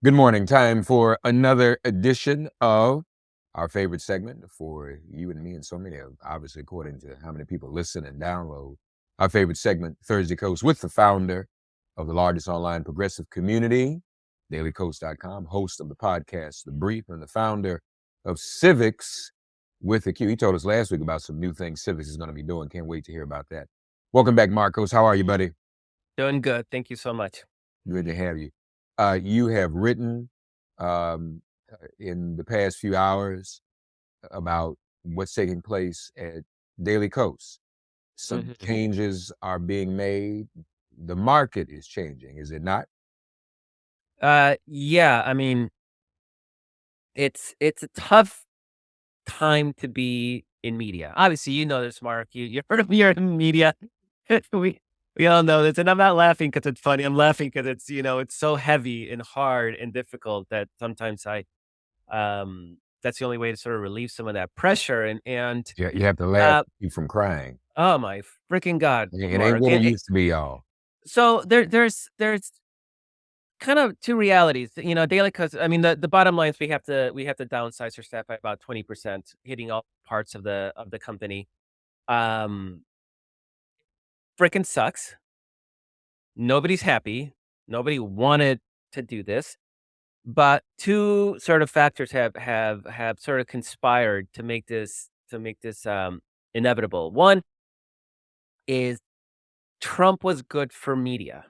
Good morning. Time for another edition of our favorite segment for you and me and so many, obviously, according to how many people listen and download. Our favorite segment, Thursday Coast, with the founder of the largest online progressive community, dailycoast.com, host of the podcast, The Brief, and the founder of Civics with a Q. He told us last week about some new things Civics is going to be doing. Can't wait to hear about that. Welcome back, Marcos. How are you, buddy? Doing good. Thank you so much. Good to have you. You have written in the past few hours about what's taking place at Daily Coast. Some Mhm. changes are being made. The market is changing, is it not? Yeah, I mean, it's a tough time to be in media. Obviously, you know this, Mark. You heard of you're in media. we we all know this, and I'm not laughing because it's funny. I'm laughing because it's so heavy and hard and difficult that sometimes that's the only way to sort of relieve some of that pressure. And Yeah, you have to laugh uh, to keep from crying. oh my freaking god, It ain't Mark. what it used to be, y'all. So there's kind of two realities, daily because I mean, the bottom line is we have to downsize our staff by about 20%, hitting all parts of the company. Um, Freaking sucks. Nobody's happy. Nobody wanted to do this, but two sort of factors have sort of conspired to make this inevitable. One is Trump was good for media.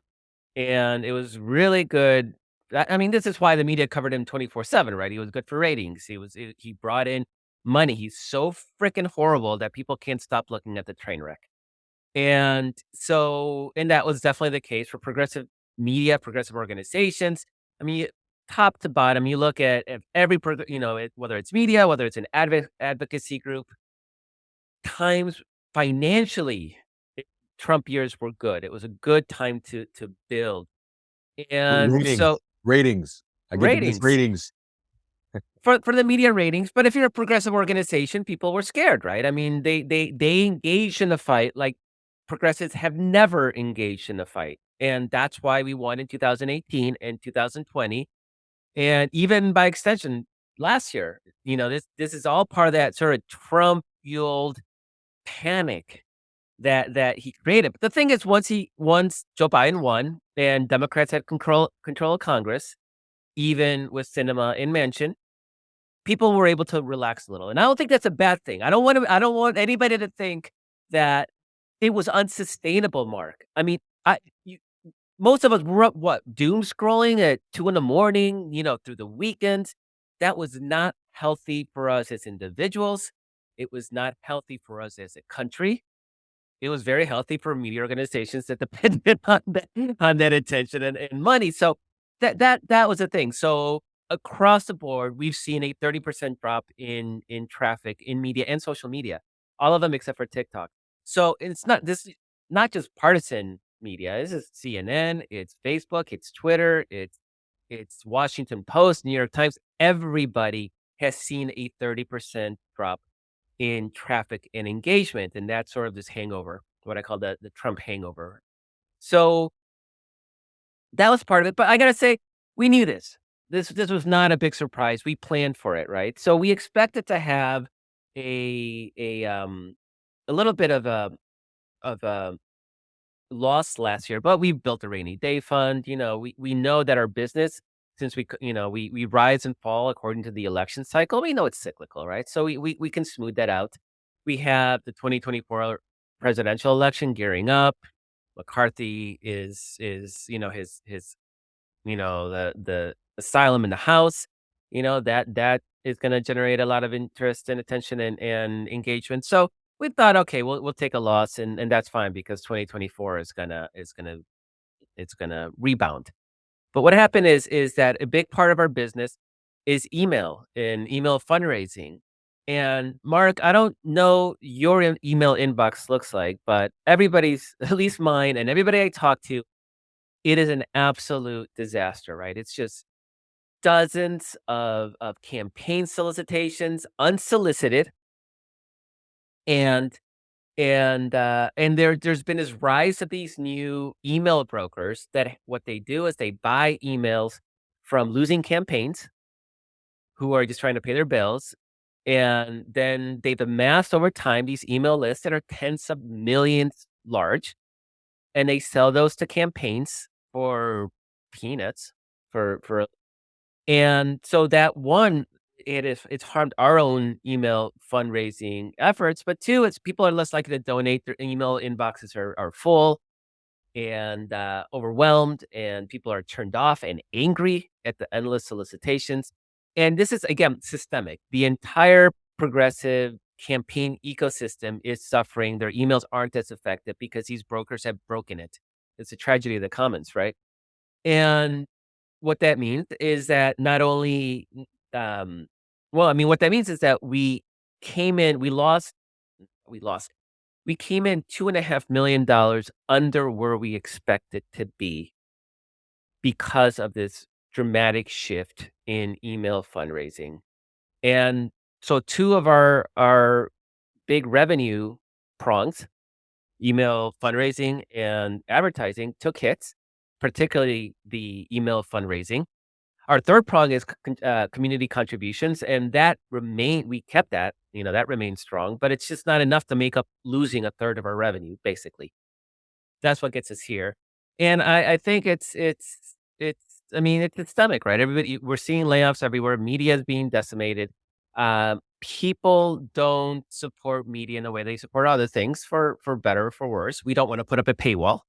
And it was really good. I mean, this is why the media covered him 24/7, right? He was good for ratings. He brought in money. He's so freaking horrible that people can't stop looking at the train wreck. And that was definitely the case for progressive media, progressive organizations. I mean, top to bottom, you look at every, whether it's media, whether it's an advocacy group, times financially, Trump years were good. It was a good time to build. And Ratings, so ratings. I get the best ratings ratings. for the media ratings, but if you're a progressive organization, people were scared, right? I mean, they engaged in a fight like progressives have never engaged in a fight. And that's why we won in 2018 and 2020. And even by extension, last year, this is all part of that sort of Trump fueled panic that he created. But the thing is, once Joe Biden won and Democrats had control of Congress, even with cinema in mention, people were able to relax a little, and I don't think that's a bad thing. I don't want anybody to think that it was unsustainable, Mark. I mean, I you most of us were up, what, doom scrolling at 2 in the morning, through the weekends. That was not healthy for us as individuals. It was not healthy for us as a country. It was very healthy for media organizations that depended on that attention and money. So that was the thing. So across the board, we've seen a 30% drop in traffic in media and social media, all of them except for TikTok. So it's not just partisan media. This is CNN, it's Facebook, it's Twitter, it's Washington Post, New York Times. Everybody has seen a 30% drop in traffic and engagement, and that's sort of this hangover, what I call the Trump hangover. So that was part of it, but I gotta say, we knew this. This was not a big surprise. We planned for it, right? So we expected to have a little bit of a loss last year, but we built a rainy day fund. We know that our business, since we rise and fall according to the election cycle. We know it's cyclical, right? So we can smooth that out. We have the 2024 presidential election gearing up. McCarthy is his the asylum in the House. That is going to generate a lot of interest and attention and engagement. So we thought, okay, we'll take a loss, and that's fine because 2024 is gonna rebound. But what happened is that a big part of our business is email and email fundraising. And Mark, I don't know your email inbox looks like, but everybody's, at least mine and everybody I talk to, it is an absolute disaster, right? It's just dozens of campaign solicitations, unsolicited, and there's been this rise of these new email brokers that what they do is they buy emails from losing campaigns who are just trying to pay their bills, and then they've amassed over time these email lists that are tens of millions large, and they sell those to campaigns for peanuts for and so that one, it's harmed our own email fundraising efforts, but 2, it's people are less likely to donate, their email inboxes are full and, overwhelmed, and people are turned off and angry at the endless solicitations, and this is, again, systemic. The entire progressive campaign ecosystem is suffering. Their emails aren't as effective because these brokers have broken it. It's a tragedy of the commons, right? And what that means is that not only, um well, I mean, what that means is that we lost we came in $2.5 million under where we expected to be because of this dramatic shift in email fundraising. And so 2 of our big revenue prongs, email fundraising and advertising, took hits, particularly the email fundraising. Our 3rd prong is community contributions, and we kept that, that remains strong, but it's just not enough to make up losing a third of our revenue, basically. That's what gets us here. And I think it's I mean, it's systemic, right? We're seeing layoffs everywhere, media is being decimated. People don't support media in the way they support other things for better or for worse. We don't wanna put up a paywall.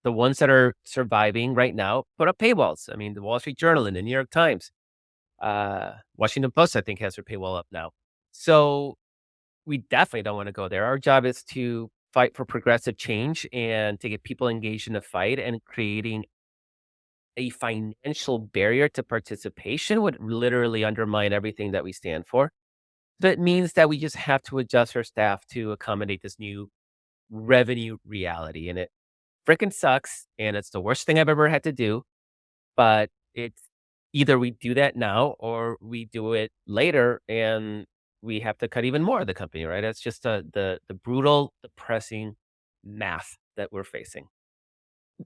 The ones that are surviving right now put up paywalls. I mean, the Wall Street Journal and the New York Times, Washington Post, I think, has their paywall up now. So we definitely don't want to go there. Our job is to fight for progressive change and to get people engaged in the fight, and creating a financial barrier to participation would literally undermine everything that we stand for. That means that we just have to adjust our staff to accommodate this new revenue reality. And it freaking sucks. And it's the worst thing I've ever had to do. But it's either we do that now or we do it later, and we have to cut even more of the company, right? That's just the brutal, depressing math that we're facing.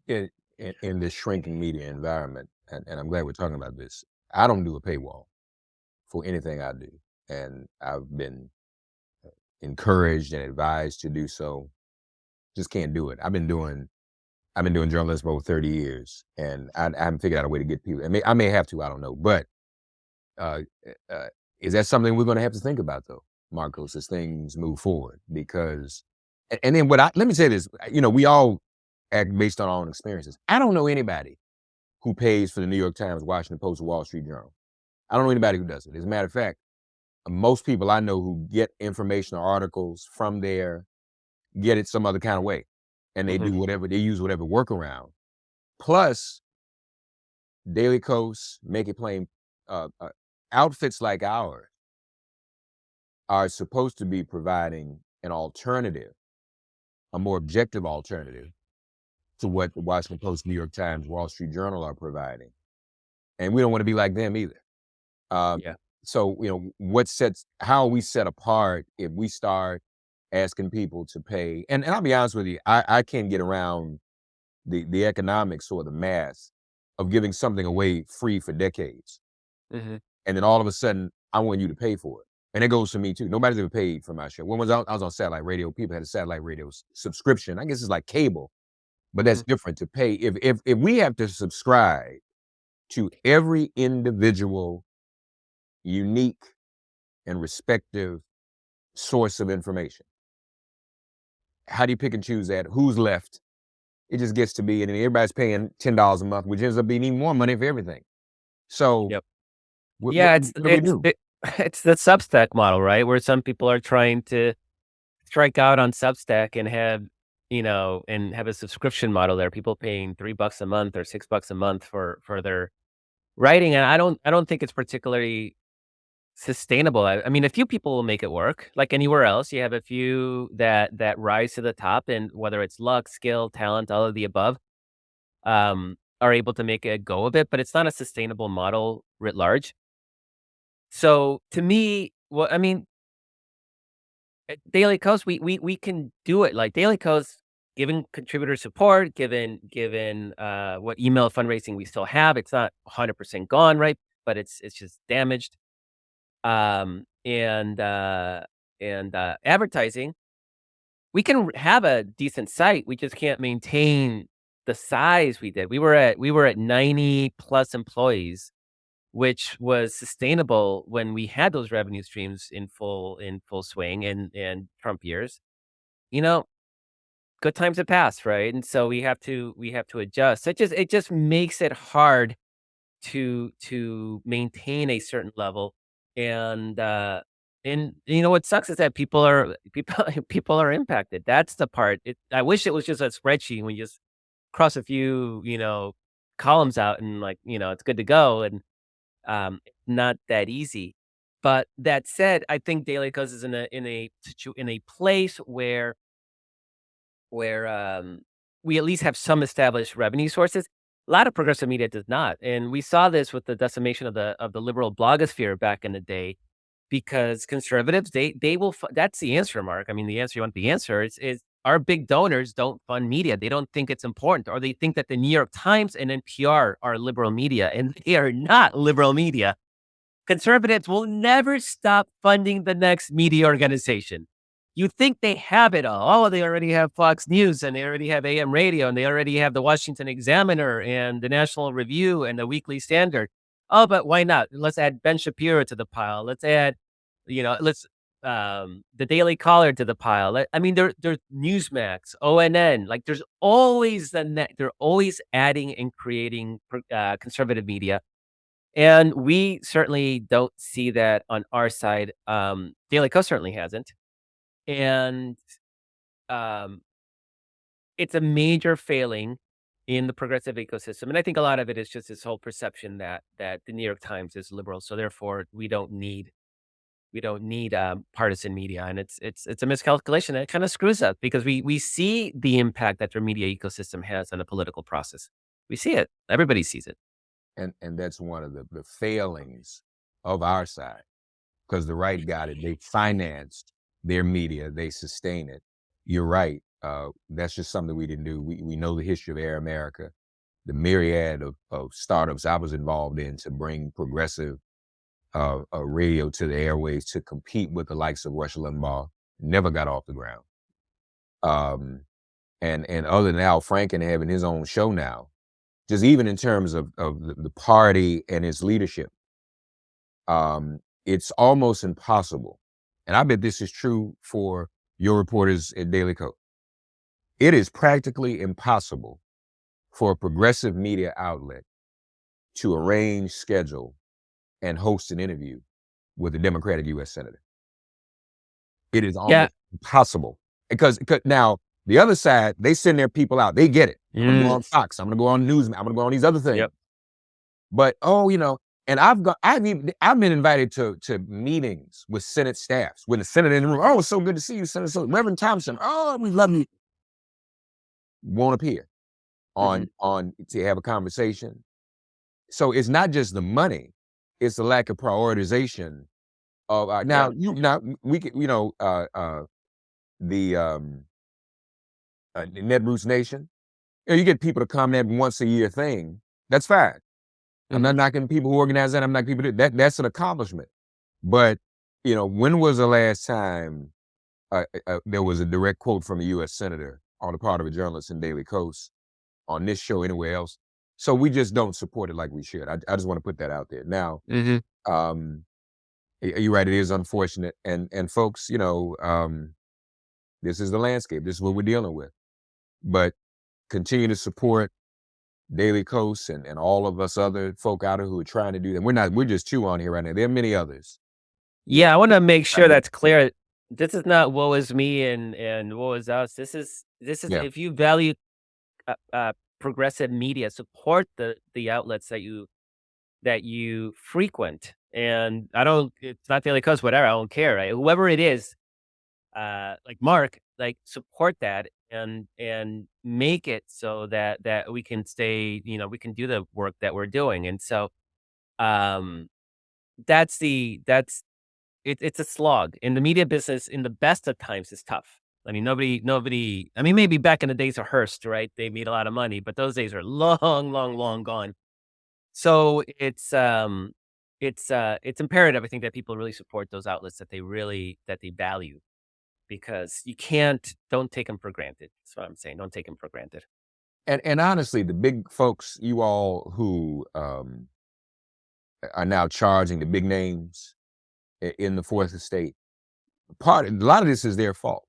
In this shrinking media environment, and I'm glad we're talking about this. I don't do a paywall for anything I do, and I've been encouraged and advised to do so. Just can't do it. I've been doing journalism for over 30 years, and I haven't figured out a way to get people. I may have to. I don't know, but uh, uh, is that something we're going to have to think about, though, Marcos, as things move forward? Because, and then let me say this. We all act based on our own experiences. I don't know anybody who pays for the New York Times, Washington Post, or Wall Street Journal. I don't know anybody who does it. As a matter of fact, most people I know who get information or articles from there get it some other kind of way, and Mhm. they use whatever workaround. Plus, Daily Coast, Make It Plain, outfits like ours are supposed to be providing an alternative, a more objective alternative to what the Washington Post, New York Times, Wall Street Journal are providing, and we don't want to be like them either. Um, Yeah. so, how are we set apart if we start asking people to pay? And I'll be honest with you, I can't get around the economics or the math of giving something away free for decades. Mhm. And then all of a sudden, I want you to pay for it. And it goes to me too. Nobody's ever paid for my show. When I was on satellite radio, people had a satellite radio subscription. I guess it's like cable, but that's Mhm. different to pay. If we have to subscribe to every individual, unique, and respective source of information, how do you pick and choose that? Who's left? It just gets to be, and then everybody's paying $10 a month, which ends up being even more money for everything. So Yep. what Yeah, what do we do? it's the Substack model, right? Where some people are trying to strike out on Substack and have a subscription model there, people paying $3 a month or $6 a month for their writing, and I don't think it's particularly sustainable. I mean, a few people will make it work. Like anywhere else, you have a few that rise to the top, and whether it's luck, skill, talent, all of the above, are able to make a go of it, but it's not a sustainable model writ large. So to me, well, I mean, at Daily Kos, we can do it. Like Daily Kos given contributor support, given what email fundraising we still have, it's not 100% gone, right? But it's just damaged. And advertising, we can have a decent site, we just can't maintain the size we did. We were at 90 plus employees, which was sustainable when we had those revenue streams in full swing in Trump years. You know, good times have passed, right? And so we have to adjust. It just makes it hard to maintain a certain level. And what sucks is that people are impacted. That's the part. I wish it was just a spreadsheet and we just cross a few, columns out and, like, it's good to go, and not that easy. But that said, I think Daily Kos is in a place where we at least have some established revenue sources. A lot of progressive media does not, and we saw this with the decimation of the liberal blogosphere back in the day, because conservatives, they will that's the answer, Mark. I mean, the answer, you want the answer is our big donors don't fund media. They don't think it's important, or they think that the New York Times and NPR are liberal media, and they are not liberal media. Conservatives will never stop funding the next media organization. You think they have it all. Oh, they already have Fox News, and they already have AM radio, and they already have the Washington Examiner and the National Review and the Weekly Standard. Oh, but why not? Let's add Ben Shapiro to the pile. Let's add, let's the Daily Caller to the pile. I mean, there's Newsmax, ONN. Like, there's always they're always adding and creating conservative media, and we certainly don't see that on our side. Daily Kos certainly hasn't. And um, it's a major failing in the progressive ecosystem. And I think a lot of it is just this whole perception that the New York Times is liberal. So therefore we don't need partisan media. And it's a miscalculation. And it kind of screws up, because we see the impact that their media ecosystem has on the political process. We see it. Everybody sees it. And that's one of the failings of our side, because the right got it. They financed their media, they sustain it. You're right. That's just something we didn't do. We know the history of Air America, the myriad of startups I was involved in to bring progressive radio to the airways to compete with the likes of Rush Limbaugh. Never got off the ground. Um, and other than Al Franken having his own show now, just even in terms of the party and its leadership, it's almost impossible. And I bet this is true for your reporters at Daily Kos. It is practically impossible for a progressive media outlet to arrange, schedule, and host an interview with a Democratic U.S. Senator. It is Yeah. almost impossible, because now the other side, they send their people out. They get it. I'm gonna go on Fox. I'm gonna go on News. I'm gonna go on these other things. Yep. But and I've been invited to meetings with Senate staffs, with the Senate in the room. Oh, it's so good to see you, Senator. So Reverend Thompson. Oh, we love you. Won't appear Mhm. on to have a conversation. So it's not just the money; it's the lack of prioritization of Yeah. now we can the Net Roots Nation. You get people to come that once a year thing. That's fine. I'm Mhm. not knocking people who organize that. I'm not people that's an accomplishment. But when was the last time there was a direct quote from a U.S. senator on the part of a journalist in Daily Kos on this show, anywhere else? So we just don't support it like we should. I just want to put that out there. Now, Mhm. um, you're right. It is unfortunate, and folks, this is the landscape. This is what we're dealing with. But continue to support Daily Kos and all of us other folk out there who are trying to do that. We're just two on here right now. There are many others. Yeah, I wanna make Trying sure to- that's clear. This is not woe is me and woe is us. This is Yeah. if you value progressive media, support the outlets that you frequent. And I don't it's not Daily Kos, whatever, I don't care, right? Whoever it is, like Mark, like, support that and make it so that we can stay, we can do the work that we're doing. And so, um, that's it's a slog. In the media business, in the best of times, is tough. I mean, nobody. I mean, maybe back in the days of Hearst, right? They made a lot of money, but those days are long, long, long gone. So it's imperative, I think, that people really support those outlets that they value because you can't don't take them for granted. That's what I'm saying. Don't take them for granted. And honestly, the big folks, you all who are now charging the big names in the fourth estate, a lot of this is their fault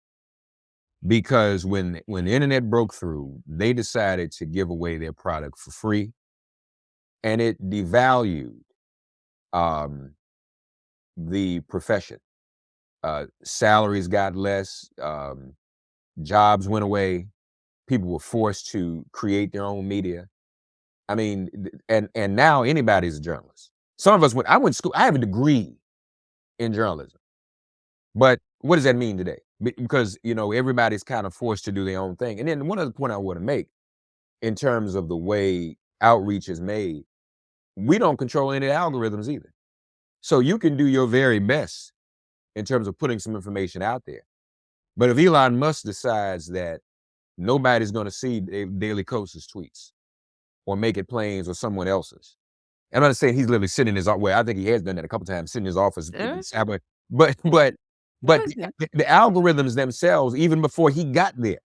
because when the internet broke through, they decided to give away their product for free, and it devalued um, the profession. Salaries got less, jobs went away, people were forced to create their own media. I mean, and now anybody's a journalist. Some of us I went to school. I have a degree in journalism, but what does that mean today? Because everybody's kind of forced to do their own thing. And then one other point I want to make in terms of the way outreach is made, we don't control any algorithms either. So you can do your very best in terms of putting some information out there. But if Elon Musk decides that nobody's going to see Daily Coast's tweets or make it plains or someone else's, I'm not saying he's literally sitting in his office. Well, I think he has done that a couple times, sitting in his office. Eh, But yeah. the algorithms themselves, even before he got there,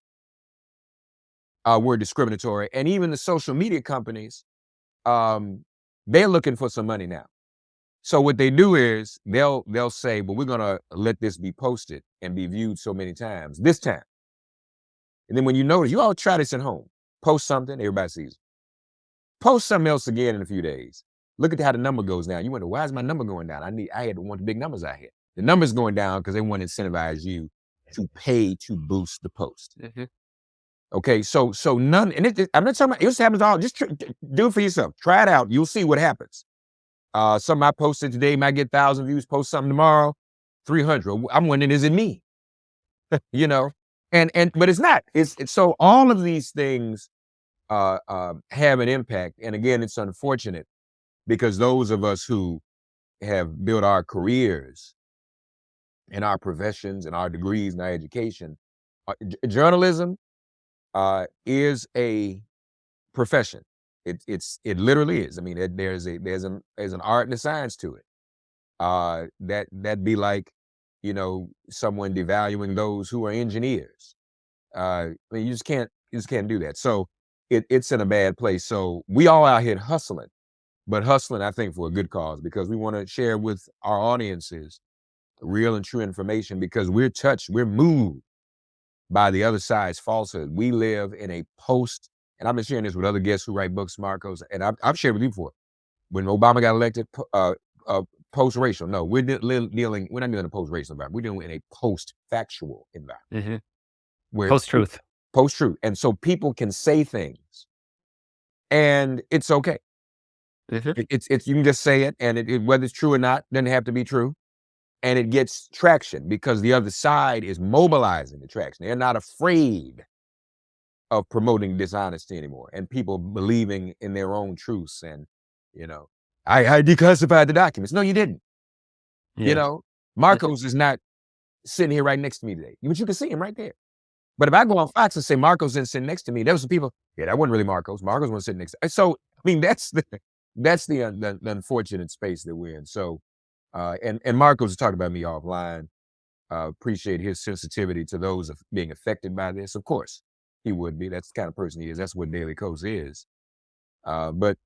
were discriminatory, and even the social media companies, they're looking for some money now. So what they do is they'll say, "Well, we're gonna let this be posted and be viewed so many times this time." And then when you notice, you all try this at home. Post something, everybody sees it. Post something else again in a few days. Look at how the number goes down. You wonder, why is my number going down? I had want the big numbers I had. The number's going down because they want to incentivize you to pay to boost the post. Mhm. Okay, so none, and I'm not talking about it just happens all. Just do it for yourself. Try it out. You'll see what happens. Something I posted today might get 1,000 views. Post something tomorrow, 300. I'm wondering, is it me? you know, but it's not. It's so all of these things have an impact, and again, it's unfortunate because those of us who have built our careers and our professions and our degrees and our education, journalism is a profession. It literally is. I mean, there's an art and a science to it. That'd be like, someone devaluing those who are engineers. I mean, you just can't do that. So it's in a bad place. So we all out here hustling, but hustling, I think, for a good cause because we want to share with our audiences real and true information because we're moved by the other side's falsehood. We live in a and I've been sharing this with other guests who write books, Marcos, and I've shared with you before. When Obama got elected, post-racial. No, we're not dealing in a post-racial environment. We're dealing in a post-factual environment Mhm. where Post-truth. post-truth. And so people can say things and it's okay. Mhm. It's you can just say it and whether it's true or not, doesn't have to be true. And it gets traction because the other side is mobilizing the traction. They're not afraid of promoting dishonesty anymore and people believing in their own truths. And, you know, I declassified the documents. No, you didn't. You Yeah. know, Mhm. Marcos is not sitting here right next to me today, but you can see him right there. But if I go on Fox and say Marcos didn't sit next to me, there was some people, yeah, that wasn't really Marcos. Marcos wasn't sitting next. So, I mean, that's the unfortunate space that we're in. So, and Marcos talked about me offline. Appreciate his sensitivity to those being affected by this. Of course, he would be. That's the kind of person he is. That's what Daily Kos is. But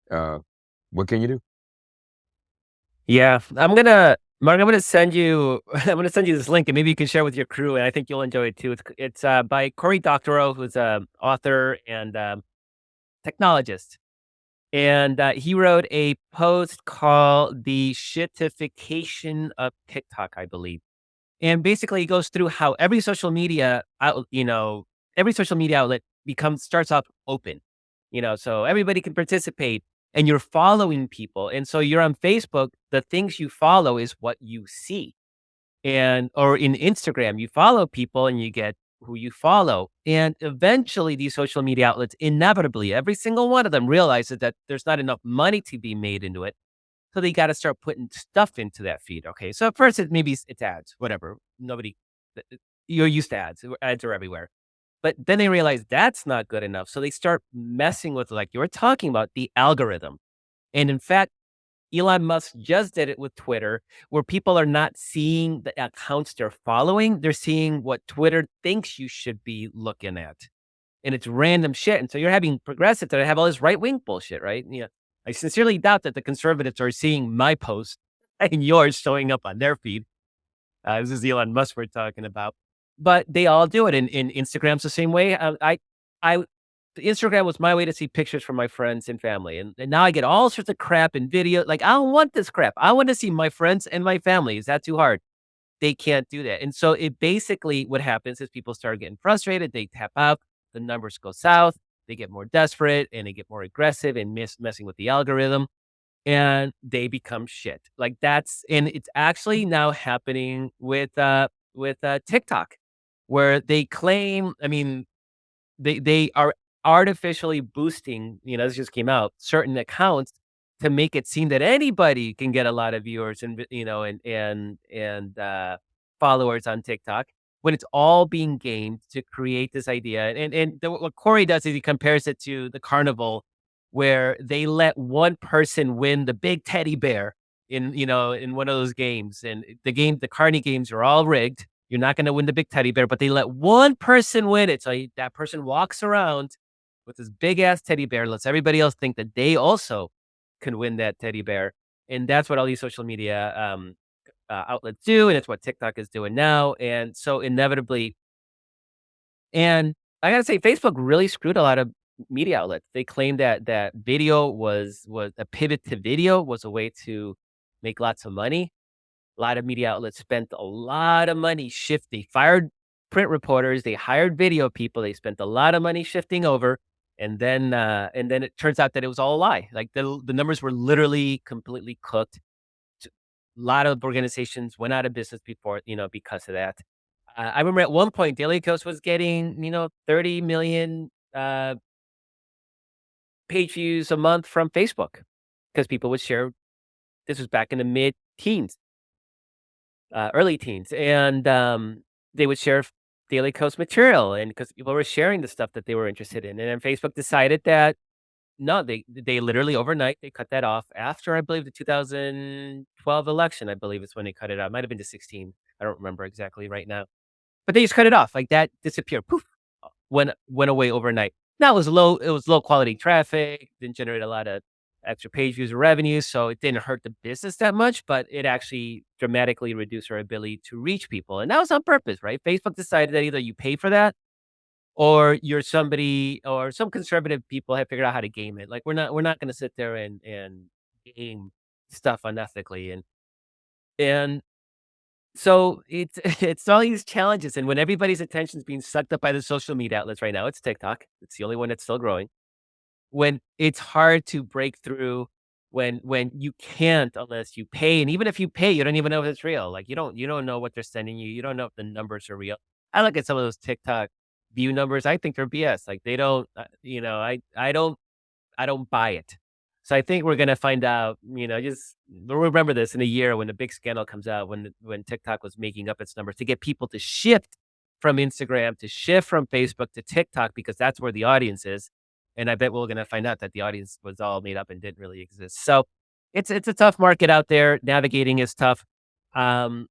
uh, what can you do? Yeah, Mark, I'm gonna send you I'm gonna send you this link, and maybe you can share with your crew, and I think you'll enjoy it too. It's by Cory Doctorow, who's a author and, technologist, and, he wrote a post called "The Shitification of TikTok," I believe. And basically, it goes through how every social media outlet starts off open, so everybody can participate and you're following people. And so you're on Facebook, the things you follow is what you see. Or in Instagram, you follow people and you get who you follow. And eventually these social media outlets, inevitably, every single one of them realizes that there's not enough money to be made into it. So they gotta start putting stuff into that feed, okay? So at first it's ads, whatever. Nobody you're used to ads. Ads are everywhere. But then they realize that's not good enough. So they start messing with, like you were talking about, the algorithm. And in fact, Elon Musk just did it with Twitter, where people are not seeing the accounts they're following. They're seeing what Twitter thinks you should be looking at. And it's random shit. And so you're having progressives that have all this right wing bullshit, right? Yeah. I sincerely doubt that the conservatives are seeing my post and yours showing up on their feed. This is Elon Musk we're talking about, but they all do it. And Instagram's the same way. I, Instagram was my way to see pictures from my friends and family, and now I get all sorts of crap and video. Like I don't want this crap. I want to see my friends and my family. Is that too hard? They can't do that, and so it basically what happens is people start getting frustrated. They tap out. The numbers go south. They get more desperate and they get more aggressive and messing with the algorithm and they become shit. Like that's and it's actually now happening with TikTok, where they claim, I mean, they are artificially boosting, this just came out, certain accounts to make it seem that anybody can get a lot of viewers and followers on TikTok when it's all being gamed to create this idea. What Corey does is he compares it to the carnival where they let one person win the big teddy bear in one of those games. And the carny games are all rigged. You're not going to win the big teddy bear, but they let one person win it. So that person walks around with this big ass teddy bear, lets everybody else think that they also can win that teddy bear. And that's what all these social media outlets do. And it's what TikTok is doing now. And so inevitably, and I gotta say, Facebook really screwed a lot of media outlets. They claimed that video was a pivot to video was a way to make lots of money. A lot of media outlets spent a lot of money They fired print reporters, they hired video people, they spent a lot of money shifting over, and then it turns out that it was all a lie. Like, the numbers were literally completely cooked. A lot of organizations went out of business because of that. I remember at one point, Daily Kos was getting, 30 million, page views a month from Facebook because people would share. This was back in the mid-teens. Early teens, and, they would share Daily Kos material, and because people were sharing the stuff that they were interested in, and then Facebook decided that no, they literally overnight, they cut that off after, I believe, the 2012 election, I believe is when they cut it out. It might have been to 16. I don't remember exactly right now. But they just cut it off, like, that disappeared, poof, went away overnight. Now it was low quality traffic, didn't generate a lot of extra page views or revenue, so it didn't hurt the business that much, but it actually dramatically reduced our ability to reach people, and that was on purpose, right? Facebook decided that either you pay for that or you're somebody or some conservative people have figured out how to game it. Like, we're not gonna sit there and game stuff unethically, and so it's it's all these challenges, and when everybody's attention is being sucked up by the social media outlets right now, it's TikTok. It's the only one that's still growing. When it's hard to break through, when you can't unless you pay, and even if you pay, you don't even know if it's real. Like, you don't know what they're sending you. You don't know if the numbers are real. I look at some of those TikTok view numbers. I think they're BS. Like, they don't. I don't buy it. So I think we're gonna find out, just we'll remember this in a year when the big scandal comes out, when TikTok was making up its numbers to get people to shift from Instagram, to shift from Facebook to TikTok because that's where the audience is. And I bet we're gonna find out that the audience was all made up and didn't really exist. So it's a tough market out there. Navigating is tough. Um,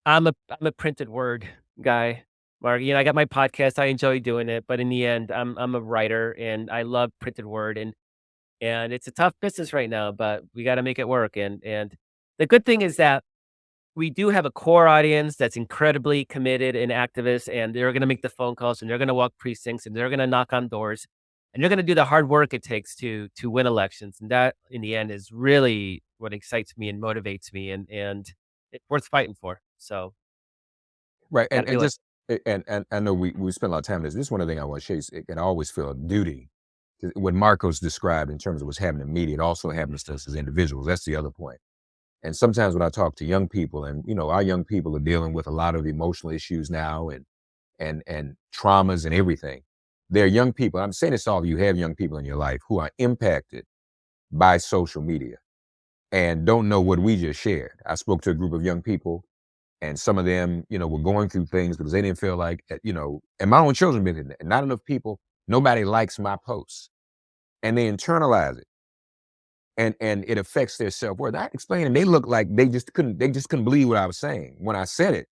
I'm a printed word guy, Mark. I got my podcast. I enjoy doing it, but in the end, I'm a writer and I love printed word and it's a tough business right now, but we gotta make it work, and the good thing is that we do have a core audience that's incredibly committed and activist, and they're gonna make the phone calls, and they're gonna walk precincts, and they're gonna knock on doors, and they're gonna do the hard work it takes to win elections, and that, in the end, is really what excites me and motivates me, and it's worth fighting for, so Right, gotta and do it. just and I know we spend a lot of time on this. This is one of the thing I want to chase, and I always feel a duty. What Marcos described in terms of what's happening in media, it also happens to us as individuals. That's the other point. And sometimes when I talk to young people, and our young people are dealing with a lot of emotional issues now, and traumas and everything. They're young people. I'm saying this to all of you have young people in your life who are impacted by social media and don't know what we just shared. I spoke to a group of young people and some of them, were going through things because they didn't feel like, and my own children been in there. Not enough people, nobody likes my posts, and they internalize it, and it affects their self worth. I explained, and they looked like they just couldn't believe what I was saying when I said it.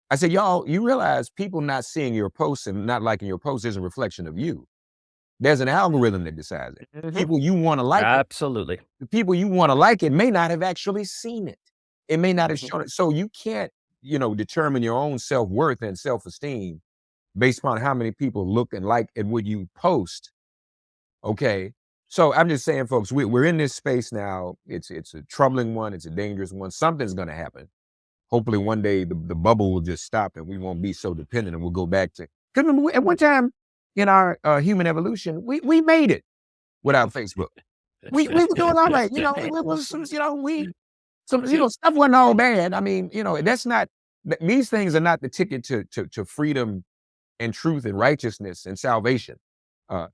I said, y'all, you realize people not seeing your posts and not liking your posts is a reflection of you. There's an algorithm that decides it. Mhm. People you want to like it, Absolutely. the people you want to like it may not have actually seen it. It may not have Mhm. shown it. So you can't, determine your own self worth and self esteem based upon how many people look and like at what you post. Okay. So I'm just saying, folks, we're in this space now. It's a troubling one. It's a dangerous one. Something's going to happen. Hopefully, one day the bubble will just stop and we won't be so dependent, and we'll go back to. Because remember, at one time in our human evolution, we made it without Facebook. We were doing all right. It was stuff wasn't all bad. I mean, that's not these things are not the ticket to freedom and truth and righteousness and salvation. Uh,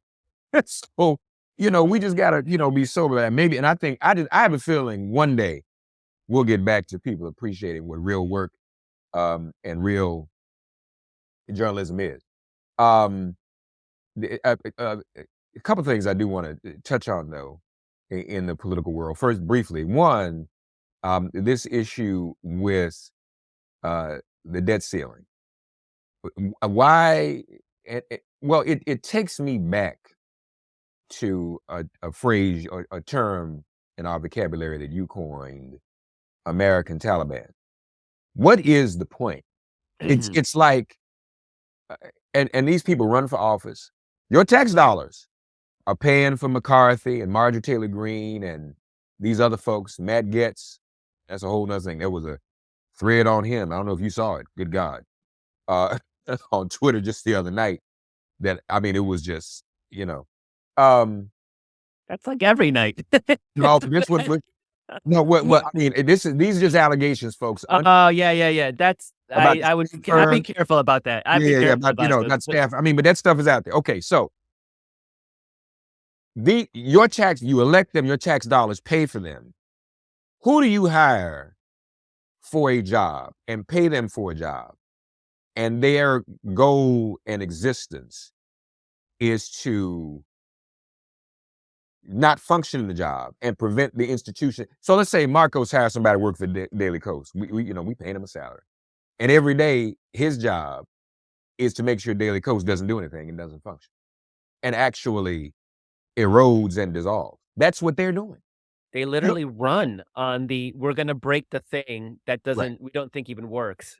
so we just gotta be sober that maybe. And I think I have a feeling one day we'll get back to people appreciating what real work and real journalism is. Um, a couple things I do want to touch on though in the political world. First, briefly, one, this issue with the debt ceiling. Why? Well, it takes me back to a phrase or a term in our vocabulary that you coined, American Taliban. What is the point? It's like, uh, and these people run for office. Your tax dollars are paying for McCarthy and Marjorie Taylor Greene and these other folks, Matt Getz. That's a whole nother thing. There was a thread on him. I don't know if you saw it. Good God. Uh, on Twitter just the other night that, I mean, it was just, um, That's like every night. no, this what, no, what, I mean, these are just allegations, folks, Oh, yeah, yeah, yeah. That's about the I'd be firm. careful about that. I'd Yeah, be yeah, yeah, careful about, about it, but not staff. I mean, but that stuff is out there. Okay, so you elect them, your tax dollars pay for them. Who do you hire for a job and pay them for a job? And their goal and existence is to not function in the job and prevent the institution. So let's say Marcos hires somebody to work for Daily Coast. We pay him a salary. And every day his job is to make sure Daily Coast doesn't do anything and doesn't function and actually erodes and dissolves. That's what they're doing. they You know, literally run on the, "We're gonna break the thing that right. we don't think even works,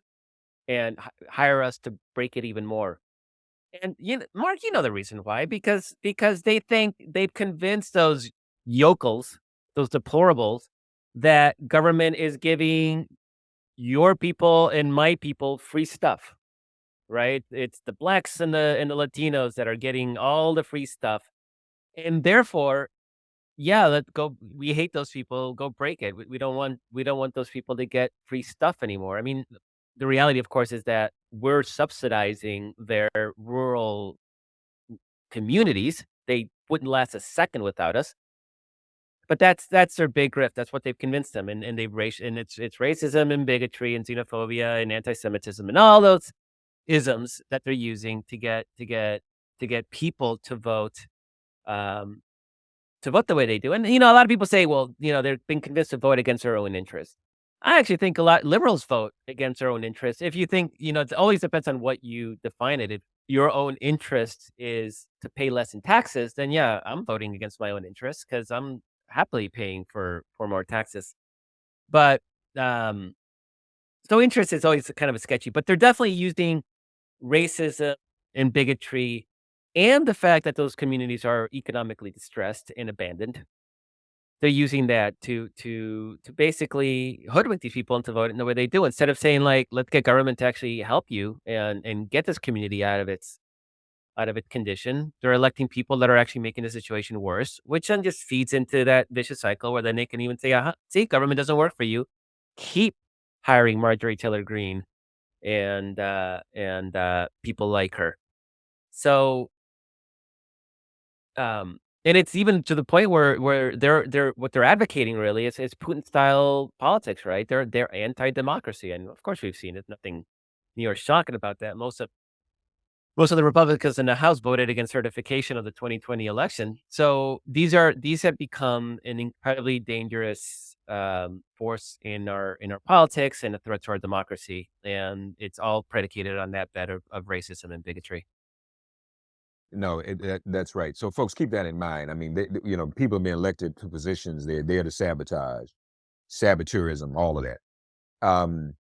and hire us to break it even more." And, Mark, you know the reason why, because they think they've convinced those yokels, those deplorables, that government is giving your people and my people free stuff, right? It's the blacks and the Latinos that are getting all the free stuff, and therefore, yeah, let go. We hate those people. Go break it. We don't want those people to get free stuff anymore. I mean, the reality, of course, is that we're subsidizing their rural communities. They wouldn't last a second without us. But that's their big grift. That's what they've convinced them, and they've and it's racism and bigotry and xenophobia and anti-Semitism and all those isms that they're using to get people um, to vote the way they do. And a lot of people say, well, they're being convinced to vote against their own interests. I actually think a lot liberals vote against their own interests. If you think, it always depends on what you define it. If your own interest is to pay less in taxes, then yeah, I'm voting against my own interests because I'm happily paying for more taxes. But um, so interest is always kind of a sketchy, but they're definitely using racism and bigotry and the fact that those communities are economically distressed and abandoned. They're using that to basically hoodwink these people into voting the way they do, instead of saying, like, "Let's get government to actually help you and get this community out of its condition." They're electing people that are actually making the situation worse, which then just feeds into that vicious cycle where then they can even say, see, government doesn't work for you. Keep hiring Marjorie Taylor Greene and people like her." So, And it's even to the point where they're what they're advocating really is Putin style politics, right? They're anti-democracy, and of course we've seen it. Nothing new or shocking about that. Most of the Republicans in the House voted against certification of the 2020 election. So these have become an incredibly dangerous force in our politics and a threat to our democracy. And it's all predicated on that bed of racism and bigotry. No, that's right. So, folks, keep that in mind. I mean, people being elected to positions, they're there to sabotage, saboteurism, all of that. Um,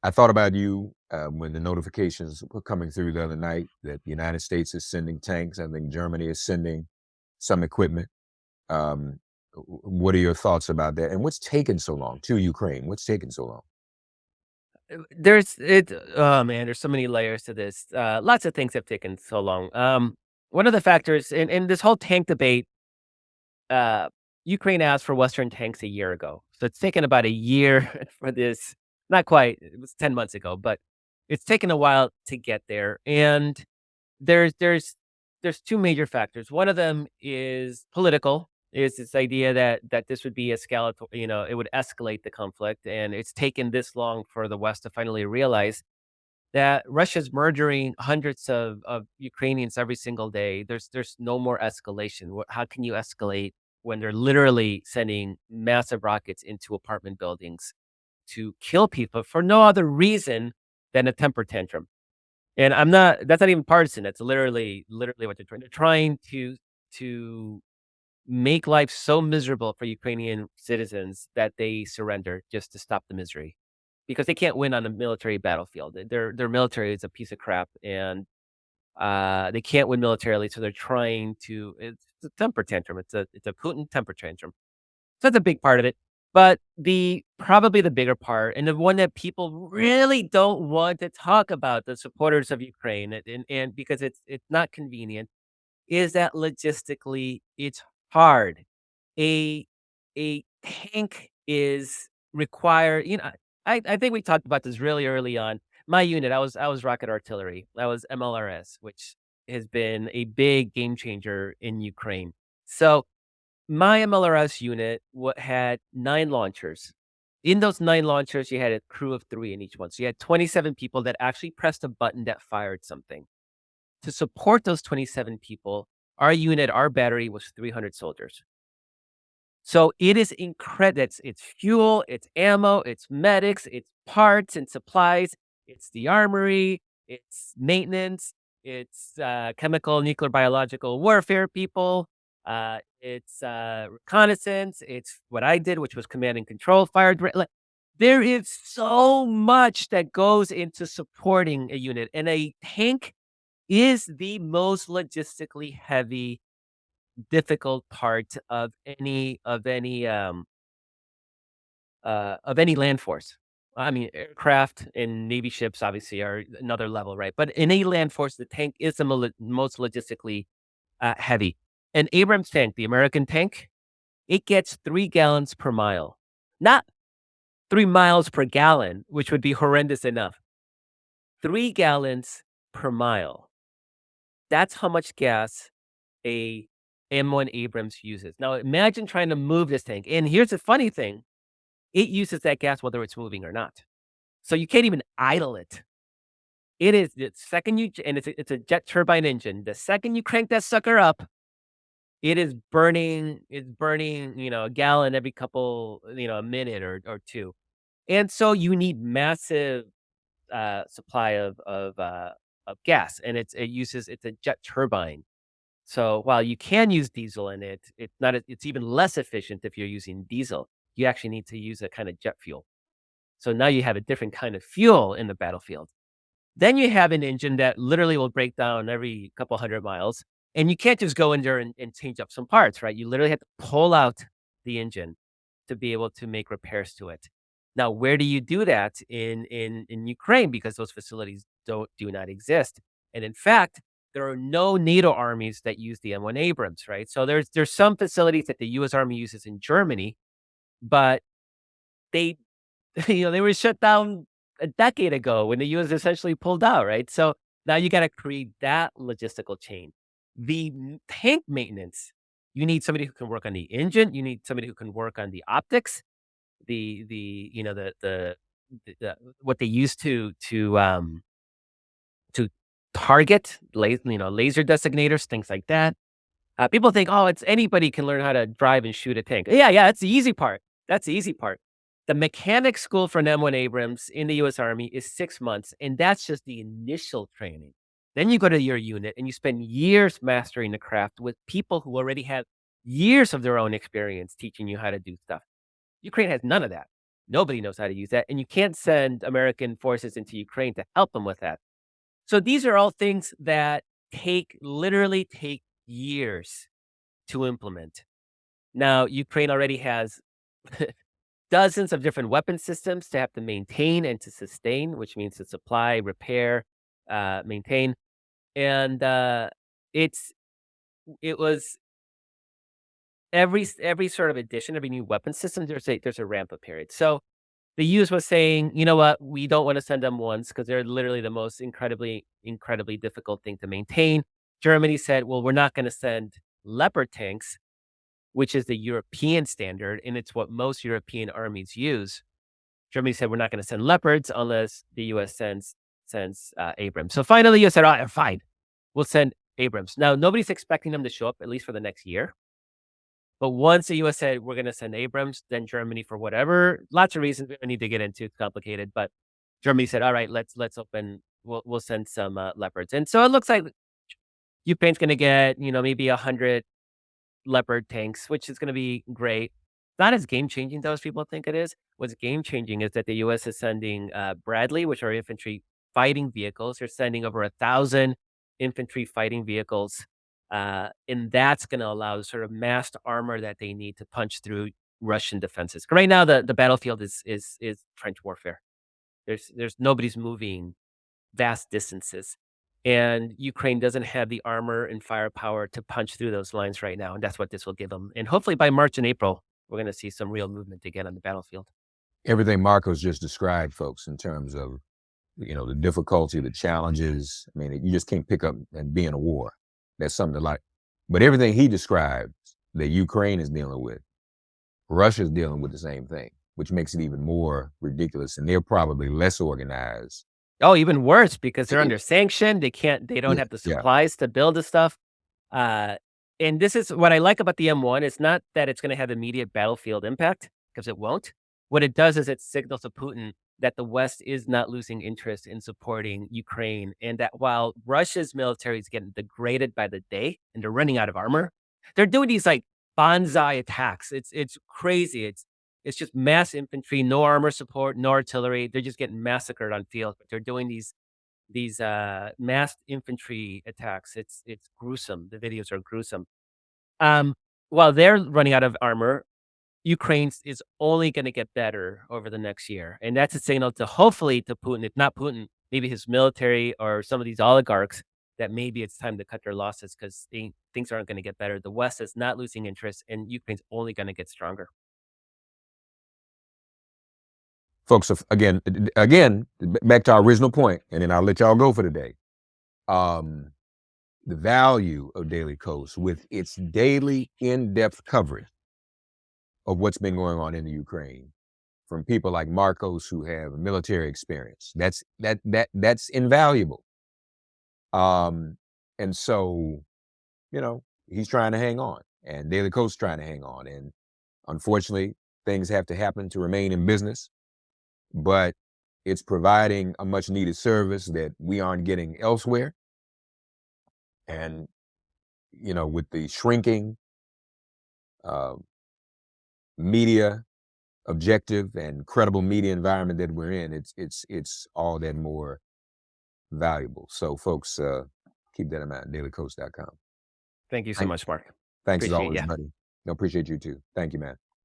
I thought about you when the notifications were coming through the other night that the United States is sending tanks. I think Germany is sending some equipment. Um, what are your thoughts about that? And what's taken so long to Ukraine? What's taken so long? There's it oh man, there's so many layers to this. Lots of things have taken so long. One of the factors in this whole tank debate, uh, Ukraine asked for Western tanks a year ago. So it's taken about a year for this. Not quite, it was 10 months ago, but it's taken a while to get there. And there's there's there's 2 major factors. One of them is political, is this idea that this would be it would escalate the conflict, and it's taken this long for the West to finally realize that Russia's murdering hundreds of Ukrainians every single day. There's no more escalation. How can you escalate when they're literally sending massive rockets into apartment buildings to kill people for no other reason than a temper tantrum? And I'm not that's not even partisan, that's literally what they're trying. They're trying to make life so miserable for Ukrainian citizens that they surrender just to stop the misery. Because they can't win on a military battlefield. Their military is a piece of crap, and, they can't win militarily, so they're trying to it's a temper tantrum, it's a Putin temper tantrum. So that's a big part of it. But the probably the bigger part, and the one that people really don't want to talk about, the supporters of Ukraine, and because it's not convenient, is that logistically it's hard. A a tank is required, I think we talked about this really early on. My unit, I was rocket artillery. I was MLRS, which has been a big game changer in Ukraine. So my MLRS unit had 9 launchers. In those 9 launchers, you had a crew of 3 in each one. So you had 27 people that actually pressed a button that fired something. To support those 27 people, our battery was 300 soldiers. So it is incredible. It's fuel, it's ammo, it's medics, it's parts and supplies, it's the armory, it's maintenance, it's chemical, nuclear, biological warfare people, it's reconnaissance, it's what I did, which was command and control, like, there is so much that goes into supporting a unit, and a tank is the most logistically heavy, difficult part of any land force. I mean, aircraft and Navy ships obviously are another level, right? But in a land force, the tank is the most logistically heavy. An Abrams tank, the American tank, it gets 3 gallons per mile, not 3 miles per gallon, which would be horrendous enough. 3 gallons per mile. That's how much gas a M1 Abrams uses. Now imagine trying to move this tank. And here's the funny thing, it uses that gas whether it's moving or not. So you can't even idle it. It is the second you and it's a jet turbine engine. The second you crank that sucker up, it's burning, a gallon every couple, a minute or 2. And so you need massive supply of gas, and it's a jet turbine. So while you can use diesel in it, it's even less efficient if you're using diesel. You actually need to use a kind of jet fuel. So now you have a different kind of fuel in the battlefield. Then you have an engine that literally will break down every couple 100 miles, and you can't just go in there and change up some parts, right? You literally have to pull out the engine to be able to make repairs to it. Now, where do you do that in Ukraine? Because those facilities do not exist. And in fact, there are no NATO armies that use the M1 Abrams, right? So there's some facilities that the US Army uses in Germany, but they they were shut down a decade ago when the US essentially pulled out, right? So now you gotta create that logistical chain. The tank maintenance You need somebody who can work on the engine, you need somebody who can work on the optics, you know, the what they use to target laser designators, things like that. People think, "Oh, it's anybody can learn how to drive and shoot a tank." Yeah, yeah, that's the easy part. That's the easy part. The mechanic school for an M1 Abrams in the US Army is 6 months, and that's just the initial training. Then you go to your unit and you spend years mastering the craft with people who already have years of their own experience teaching you how to do stuff. Ukraine has none of that. Nobody knows how to use that, and you can't send American forces into Ukraine to help them with that. So these are all things that literally take years to implement. Now, Ukraine already has dozens of different weapon systems to have to maintain and to sustain, which means to supply, repair, maintain. And it's it was every sort of addition, every new weapon system, there's a ramp up period. So the US was saying, you know what, we don't want to send them once because they're literally the most incredibly difficult thing to maintain. Germany said, well, we're not going to send Leopard tanks, which is the European standard, and it's what most European armies use. Germany said, we're not going to send Leopards unless the US sends Abrams. So finally, the US said, all right, fine, we'll send Abrams. Now, nobody's expecting them to show up, at least for the next year. But once the US said, "We're gonna send Abrams," then Germany, for whatever lots of reasons we don't need to get into, it's complicated, but Germany said, "Alright, let's open we'll send some, Leopards." And so it looks like Ukraine's gonna get, maybe 100 Leopard tanks, which is gonna be great. Not as game changing though as people think it is. What's game changing is that the US is sending, Bradley, which are infantry fighting vehicles. They're sending over 1,000 infantry fighting vehicles, and that's gonna allow the sort of massed armor that they need to punch through Russian defenses. Right now, the battlefield is trench warfare. There's nobody's moving vast distances. And Ukraine doesn't have the armor and firepower to punch through those lines right now, and that's what this will give them. And hopefully by March and April, we're gonna see some real movement again on the battlefield. Everything Marco's just described, folks, in terms of the difficulty, the challenges. I mean, you just can't pick up and be in a war. That's something to like. But everything he described that Ukraine is dealing with, Russia's dealing with the same thing, which makes it even more ridiculous. And they're probably less organized. Oh, even worse because they're Eh, under sanction. They don't Yeah, have the yeah. supplies to build the stuff. Uh, and this is what I like about the M1. It's not that it's gonna have immediate battlefield impact, because it won't. What it does is it signals to Putin that the West is not losing interest in supporting Ukraine, and that while Russia's military is getting degraded by the day and they're running out of armor, they're doing these, like, bonsai attacks. It's crazy. It's just mass infantry, no armor support, no artillery. They're just getting massacred on field, but they're doing these massed infantry attacks. It's gruesome. The videos are gruesome. Um, while they're running out of armor, Ukraine's is only gonna get better over the next year, and that's a signal to hopefully to Putin, if not Putin, maybe his military or some of these oligarchs, that maybe it's time to cut their losses because things aren't gonna get better. The West is not losing interest, and Ukraine's only gonna get stronger. Folks, again, back to our original point, and then I'll let y'all go for the day. Um, the value of Daily Kos with its daily in-depth coverage of what's been going on in the Ukraine from people like Marcos who have military experience. That's invaluable. Um, and so, he's trying to hang on, and Daily Kos trying to hang on. And unfortunately, things have to happen to remain in business, but it's providing a much needed service that we aren't getting elsewhere. And, with the shrinking uh, media objective and credible media environment that we're in, it's all that more valuable. So folks, keep that in mind, dailycoast.com. Thank you so Thank, much, Mark. thanks as Appreciate always, you. buddy. No, appreciate you too. Thank you, man.